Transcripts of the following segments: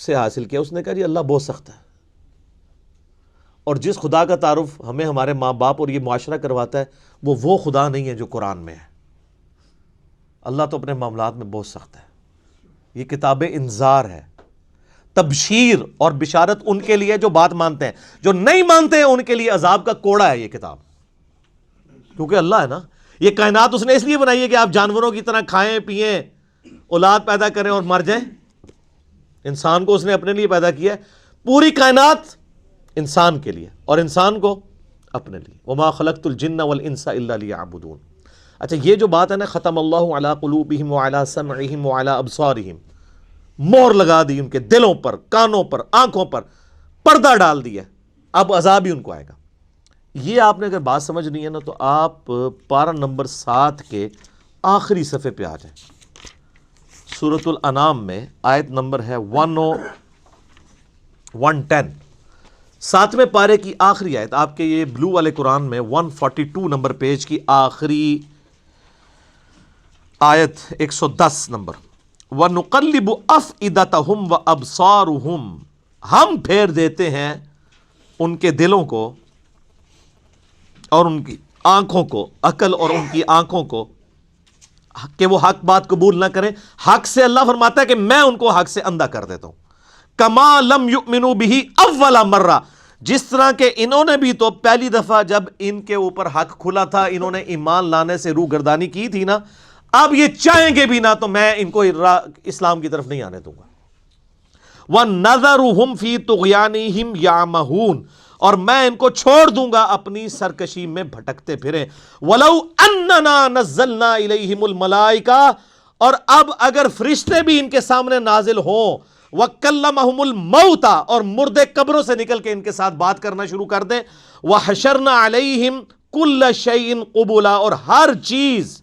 سے حاصل کیا، اس نے کہا جی اللہ بہت سخت ہے، اور جس خدا کا تعارف ہمیں ہمارے ماں باپ اور یہ معاشرہ کرواتا ہے وہ خدا نہیں ہے جو قرآن میں ہے، اللہ تو اپنے معاملات میں بہت سخت ہے۔ یہ کتاب انذار ہے، تبشیر اور بشارت ان کے لیے جو بات مانتے ہیں، جو نہیں مانتے ہیں ان کے لیے عذاب کا کوڑا ہے یہ کتاب، کیونکہ اللہ ہے نا، یہ کائنات اس نے اس لیے بنائی ہے کہ آپ جانوروں کی طرح کھائیں پئیں، اولاد پیدا کریں اور مر جائیں۔ انسان کو اس نے اپنے لیے پیدا کیا ہے، پوری کائنات انسان کے لیے اور انسان کو اپنے لیے۔ وما خلقت الجن والانس الا لیعبدون۔ اچھا یہ جو بات ہے نا، ختم اللہ علی قلوبہم وعلی سمعہم وعلی ابصارہم، مہر لگا دی ان کے دلوں پر، کانوں پر، آنکھوں پر، پردہ ڈال دیا، اب عذاب ہی ان کو آئے گا۔ یہ آپ نے اگر بات سمجھنی ہے نا تو آپ پارہ نمبر 7 کے آخری صفحے پہ آ جائیں، سورۃ الانعام میں آیت نمبر ہے 110، 7ویں پارے کی آخری آیت، آپ کے یہ بلو والے قرآن میں 142 نمبر پیج کی آخری آیت 110 نمبر۔ وَنُقَلِّبُ أَفْئِدَتَهُمْ وَأَبْصَارُهُمْ، ہم پھیر دیتے ہیں ان کے دلوں کو اور ان کی آنکھوں کو، عقل اور ان کی آنکھوں کو، کہ وہ حق بات قبول نہ کریں۔ حق سے اللہ فرماتا ہے کہ میں ان کو حق سے اندھا کر دیتا ہوں۔ کما لم یؤمنوا بہ اول مرہ، جس طرح کہ انہوں نے بھی تو پہلی دفعہ جب ان کے اوپر حق کھلا تھا انہوں نے ایمان لانے سے روگردانی کی تھی نا، اب یہ چاہیں گے بھی نہ تو میں ان کو اسلام کی طرف نہیں آنے دوں گا۔ وَنَذَرُهُمْ فِي طُغْيَانِهِمْ يَعْمَهُونَ، اور میں ان کو چھوڑ دوں گا اپنی سرکشی میں بھٹکتے پھریں۔ وَلَوْ أَنَّنَا نَزَّلْنَا إِلَيْهِمُ الْمَلَائِكَةَ، اور اب اگر فرشتے بھی ان کے سامنے نازل ہوں، وَكَلَّمَهُمُ الْمَوْتَى، اور مردے قبروں سے نکل کے ان کے ساتھ بات کرنا شروع کر دیں، وَحَشَرْنَا عَلَيْهِمْ كُلَّ شَيْءٍ قُبُلًا، اور ہر چیز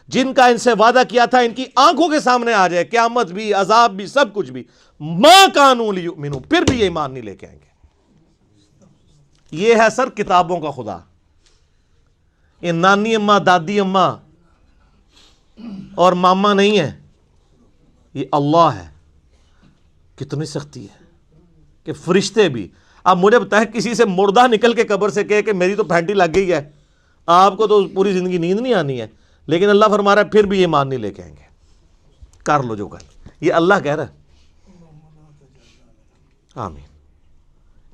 جن کا ان سے وعدہ کیا تھا ان کی آنکھوں کے سامنے آ جائے، قیامت بھی، عذاب بھی، سب کچھ بھی، مَا كَانُوا لِيُؤْمِنُوا، پھر بھی یہ ایمان نہیں لے کے آئیں گے۔ یہ ہے سر کتابوں کا خدا، یہ نانی اماں، دادی اماں اور ماما نہیں ہے، یہ اللہ ہے۔ کتنی سختی ہے کہ فرشتے بھی، اب مجھے بتائیں کسی سے مردہ نکل کے قبر سے کہے کہ میری تو پھینٹی لگ گئی ہے، آپ کو تو پوری زندگی نیند نہیں آنی ہے، لیکن اللہ فرما رہا ہے پھر بھی یہ ایمان نہیں لے کے آئیں گے۔ کر لو جو کر، یہ اللہ کہہ رہا ہے۔ آمین۔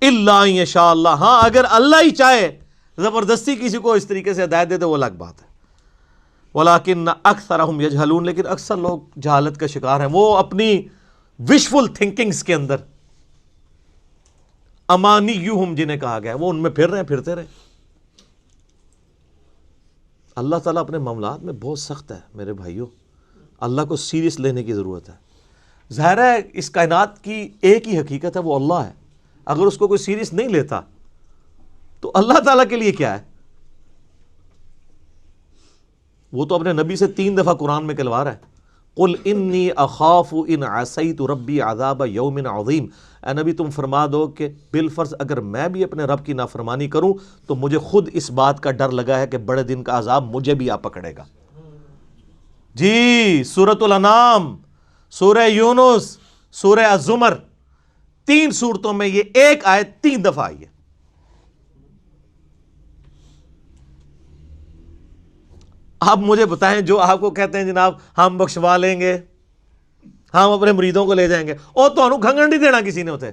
الا ان یشاء اللہ، ہاں اگر اللہ ہی چاہے زبردستی کسی کو اس طریقے سے ہدایت دے دے وہ الگ بات ہے۔ ولیکن اکثرہم یجہلون، لیکن اکثر لوگ جہالت کا شکار ہیں، وہ اپنی وشفل تھنکنگز کے اندر، امانیہم جنہیں کہا گیا ہے، وہ ان میں پھر رہے ہیں، پھرتے رہے۔ اللہ تعالیٰ اپنے معاملات میں بہت سخت ہے میرے بھائیوں، اللہ کو سیریس لینے کی ضرورت ہے۔ ظاہر ہے اس کائنات کی ایک ہی حقیقت ہے، وہ اللہ ہے، اگر اس کو کوئی سیریس نہیں لیتا تو اللہ تعالیٰ کے لیے کیا ہے؟ وہ تو اپنے نبی سے 3 دفعہ قرآن میں کہلوا رہا ہے، قل انی اخاف ان عصیت ربی عذاب یوم عظیم، اے نبی تم فرما دو کہ بالفرض اگر میں بھی اپنے رب کی نافرمانی کروں تو مجھے خود اس بات کا ڈر لگا ہے کہ بڑے دن کا عذاب مجھے بھی آ پکڑے گا۔ جی سورۃ الانعام، سورہ یونس، سورہ الزمر، 3 سورتوں میں یہ ایک آیت 3 دفعہ آئی ہے۔ آپ مجھے بتائیں جو آپ کو کہتے ہیں جناب ہم بخشوا لیں گے، ہم اپنے مریدوں کو لے جائیں گے، اور تو انہوں کھنگن نہیں دینا کسی نے ہوتے،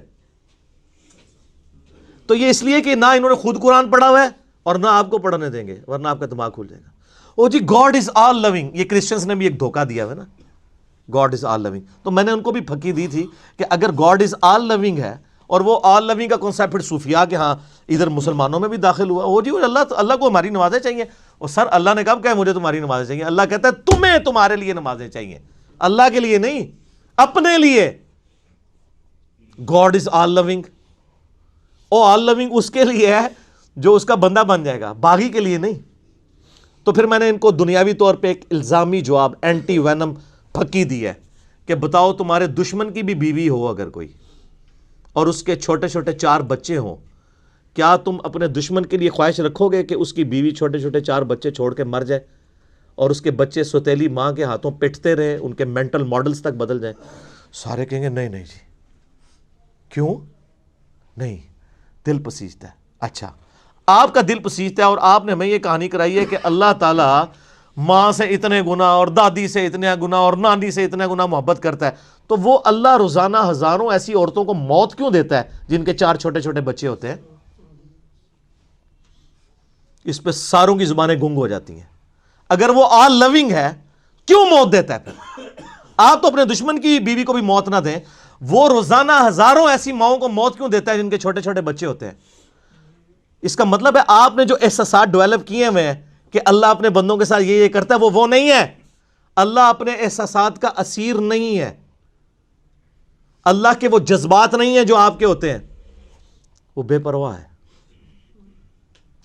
تو یہ اس لیے کہ نہ انہوں نے خود قرآن پڑھا ہوا ہے اور نہ آپ کو پڑھنے دیں گے، ورنہ آپ کا دماغ کھل جائے گا۔ او جی گاڈ از آل لونگ، یہ کرسچنز نے بھی ایک دھوکہ دیا ہے نا، گاڈ از آل لونگ، تو میں نے ان کو بھی پھکی دی تھی کہ اگر گاڈ از آل لونگ ہے اور وہ آل لونگ کا کنسیپٹ پھر صوفیاء کے ہاں ادھر مسلمانوں میں بھی داخل ہوا، وہ جی اللہ کو ہماری نمازیں چاہیے، اور سر اللہ نے کب کہا مجھے تمہاری نمازیں چاہیے؟ اللہ کہتا ہے تمہیں تمہارے لیے نمازیں چاہیے، اللہ کے لیے نہیں، اپنے لیے۔ گاڈ از آل لونگ، او آل لونگ اس کے لیے ہے جو اس کا بندہ بن جائے گا، باغی کے لیے نہیں۔ تو پھر میں نے ان کو دنیاوی طور پہ ایک الزامی جواب، اینٹی وینم پھکی دی ہے کہ بتاؤ تمہارے دشمن کی بھی بیوی ہو اگر کوئی اور اس کے چھوٹے چھوٹے 4 بچے ہوں، کیا تم اپنے دشمن کے لیے خواہش رکھو گے کہ اس کی بیوی چھوٹے چھوٹے 4 بچے چھوڑ کے مر جائے اور اس کے بچے سوتیلی ماں کے ہاتھوں پٹتے رہے، ان کے مینٹل ماڈلز تک بدل جائیں؟ سارے کہیں گے نہیں نہیں جی، کیوں نہیں؟ دل پسیجتا ہے. اچھا آپ کا دل پسیجتا ہے اور آپ نے ہمیں یہ کہانی کرائی ہے کہ اللہ تعالیٰ ماں سے اتنے گنا اور دادی سے اتنے گنا اور نانی سے اتنے گنا محبت کرتا ہے, تو وہ اللہ روزانہ ہزاروں ایسی عورتوں کو موت کیوں دیتا ہے جن کے 4 چھوٹے چھوٹے بچے ہوتے ہیں؟ اس پہ ساروں کی زبانیں گنگ ہو جاتی ہیں. اگر وہ آل لونگ ہے کیوں موت دیتا ہے پھر؟ آپ تو اپنے دشمن کی بیوی کو بھی موت نہ دیں, وہ روزانہ ہزاروں ایسی ماؤں کو موت کیوں دیتا ہے جن کے چھوٹے چھوٹے بچے ہوتے ہیں؟ اس کا مطلب ہے آپ نے جو احساسات ڈیولپ کیے ہوئے ہیں کہ اللہ اپنے بندوں کے ساتھ یہ کرتا ہے, وہ نہیں ہے. اللہ اپنے احساسات کا اسیر نہیں ہے. اللہ کے وہ جذبات نہیں ہیں جو آپ کے ہوتے ہیں, وہ بے پرواہ ہے.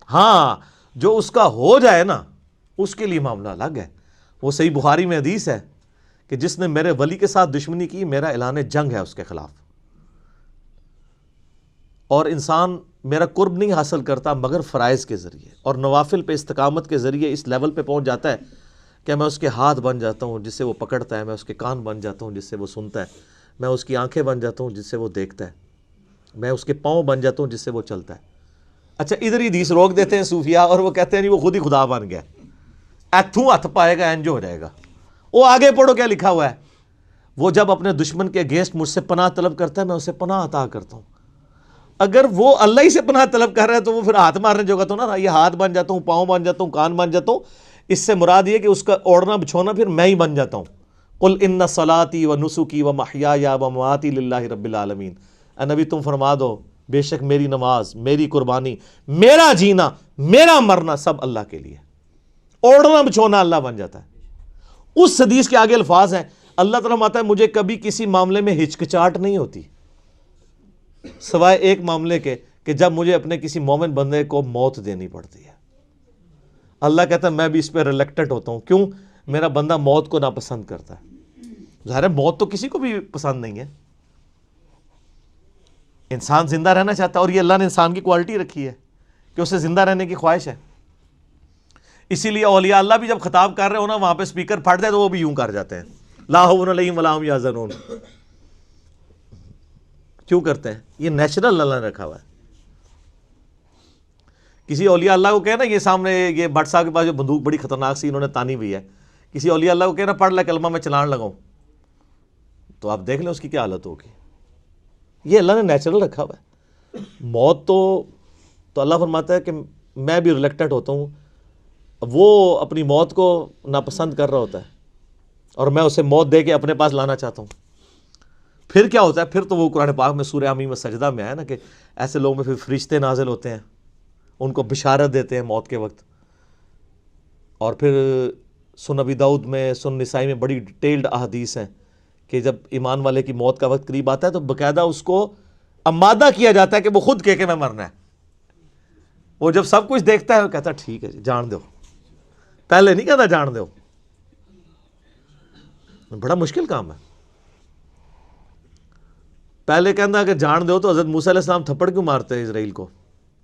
ہاں جو اس کا ہو جائے نا اس کے لیے معاملہ الگ ہے. وہ صحیح بخاری میں حدیث ہے کہ جس نے میرے ولی کے ساتھ دشمنی کی میرا اعلان جنگ ہے اس کے خلاف. اور انسان میرا قرب نہیں حاصل کرتا مگر فرائض کے ذریعے اور نوافل پہ استقامت کے ذریعے اس لیول پہ پہنچ جاتا ہے کہ میں اس کے ہاتھ بن جاتا ہوں جس سے وہ پکڑتا ہے, میں اس کے کان بن جاتا ہوں جس سے وہ سنتا ہے, میں اس کی آنکھیں بن جاتا ہوں جس سے وہ دیکھتا ہے, میں اس کے پاؤں بن جاتا ہوں جس سے وہ چلتا ہے. اچھا ادھر ہی حدیث روک دیتے ہیں صوفیاء اور وہ کہتے ہیں نہیں وہ خود ہی خدا بن گیا, ایتھوں ہاتھ پائے گا انج ہو جائے گا. وہ آگے پڑھو کیا لکھا ہوا ہے, وہ جب اپنے دشمن کے اگینسٹ مجھ سے پناہ طلب کرتا ہے میں اسے پناہ عطا کرتا ہوں. اگر وہ اللہ ہی سے پناہ طلب کر رہا ہے تو وہ پھر ہاتھ مارنے جو گا تو نا یہ ہاتھ بن جاتا ہوں, پاؤں بن جاتا ہوں, کان بن جاتا ہوں. اس سے مراد یہ کہ اس کا اوڑھنا بچھونا پھر میں ہی بن جاتا ہوں. قل ان صلاتی و نسکی و محیایا و مماتی للہ رب العالمین. اے نبی تم فرما دو بے شک میری نماز, میری قربانی, میرا جینا, میرا مرنا سب اللہ کے لیے. اوڑھنا بچھونا اللہ بن جاتا ہے. اس حدیث کے آگے الفاظ ہیں اللہ تعالیٰ فرماتا ہے مجھے کبھی کسی معاملے میں ہچکچاہٹ نہیں ہوتی سوائے ایک معاملے کے کہ جب مجھے اپنے کسی مومن بندے کو موت دینی پڑتی ہے. اللہ کہتا ہے میں بھی اس پہ ریلیکٹڈ ہوتا ہوں. کیوں؟ میرا بندہ موت کو ناپسند کرتا ہے. ظاہر ہے موت تو کسی کو بھی پسند نہیں ہے, انسان زندہ رہنا چاہتا ہے اور یہ اللہ نے انسان کی کوالٹی رکھی ہے کہ اسے زندہ رہنے کی خواہش ہے. اسی لیے اولیاء اللہ بھی جب خطاب کر رہے ہو نا وہاں پہ اسپیکر پھٹ جائے تو وہ بھی یوں کر جاتے ہیں لا حول علیہم ولا ہم یحزنون. کیوں کرتے ہیں؟ یہ نیچرل اللہ نے رکھا ہوا ہے. کسی اولیاء اللہ کو کہنا یہ سامنے یہ بٹ صاحب کے پاس جو بندوق بڑی خطرناک سی انہوں نے تانی ہوئی ہے, کسی اولیاء اللہ کو کہنا پڑھ لے کلمہ میں چلان لگاؤں تو آپ دیکھ لیں اس کی کیا حالت ہوگی. یہ اللہ نے نیچرل رکھا ہوا ہے. موت تو اللہ فرماتا ہے کہ میں بھی ریلیکٹڈ ہوتا ہوں. وہ اپنی موت کو ناپسند کر رہا ہوتا ہے اور میں اسے موت دے کے اپنے پاس لانا چاہتا ہوں. پھر کیا ہوتا ہے؟ پھر تو وہ قرآن پاک میں سورہ حمیم میں سجدہ میں آیا نا کہ ایسے لوگوں میں پھر فرشتے نازل ہوتے ہیں, ان کو بشارت دیتے ہیں موت کے وقت. اور پھر سن ابی داؤد میں, سن نسائی میں بڑی ڈیٹیلڈ احادیث ہیں کہ جب ایمان والے کی موت کا وقت قریب آتا ہے تو باقاعدہ اس کو آمادہ کیا جاتا ہے کہ وہ خود کہے کہ میں مرنا ہے. وہ جب سب کچھ دیکھتا ہے وہ کہتا ہے ٹھیک ہے جی جان دو, پہلے نہیں کہتا جان دو. بڑا مشکل کام ہے. پہلے کہنا کہ جان دو تو حضرت موسیٰ علیہ السلام تھپڑ کیوں مارتے ہیں اسرائیل کو؟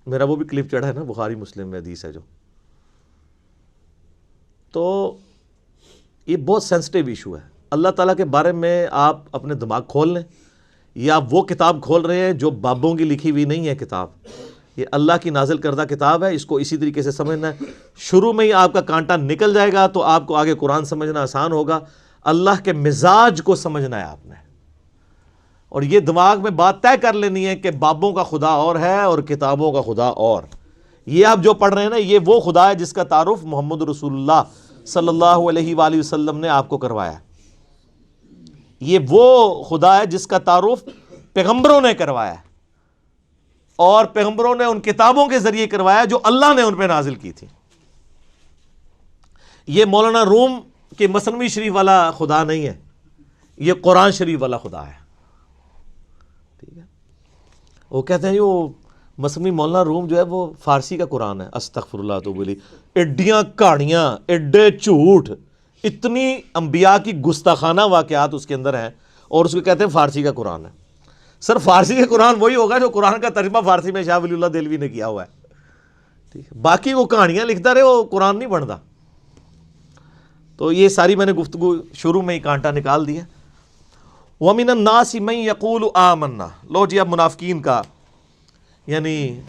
میرا وہ بھی کلپ چڑھا ہے نا بخاری مسلم میں حدیث ہے جو. تو یہ بہت سینسٹیو ایشو ہے. اللہ تعالیٰ کے بارے میں آپ اپنے دماغ کھول لیں, یا وہ کتاب کھول رہے ہیں جو بابوں کی لکھی ہوئی نہیں ہے کتاب, یہ اللہ کی نازل کردہ کتاب ہے. اس کو اسی طریقے سے سمجھنا ہے. شروع میں ہی آپ کا کانٹا نکل جائے گا تو آپ کو آگے قرآن سمجھنا آسان ہوگا. اللہ کے مزاج کو سمجھنا ہے آپ نے, اور یہ دماغ میں بات طے کر لینی ہے کہ بابوں کا خدا اور ہے اور کتابوں کا خدا اور. یہ آپ جو پڑھ رہے ہیں نا یہ وہ خدا ہے جس کا تعارف محمد رسول اللہ صلی اللہ علیہ وآلہ وسلم نے آپ کو کروایا. یہ وہ خدا ہے جس کا تعارف پیغمبروں نے کروایا, اور پیغمبروں نے ان کتابوں کے ذریعے کروایا جو اللہ نے ان پہ نازل کی تھی. یہ مولانا روم کے مثنوی شریف والا خدا نہیں ہے, یہ قرآن شریف والا خدا ہے. ٹھیک ہے, وہ کہتے ہیں وہ مثنوی مولانا روم جو ہے وہ فارسی کا قرآن ہے. استغفر اللہ تو بولی ایڈیاں کہانیاں, ایڈے جھوٹ, اتنی انبیاء کی گستاخانہ واقعات اس کے اندر ہیں, اور اس کو کہتے ہیں فارسی کا قرآن ہے. سر فارسی کا قرآن وہی ہوگا جو قرآن کا ترجمہ فارسی میں شاہ ولی اللہ دہلوی نے کیا ہوا ہے. ٹھیک ہے, باقی وہ کہانیاں لکھتا رہے وہ قرآن نہیں بنتا. تو یہ ساری میں نے گفتگو شروع میں ہی کانٹا نکال دیا. وَمِنَ النَّاسِ مَن يَقُولُ آمَنَّا. لو جی اب منافقین کا یعنی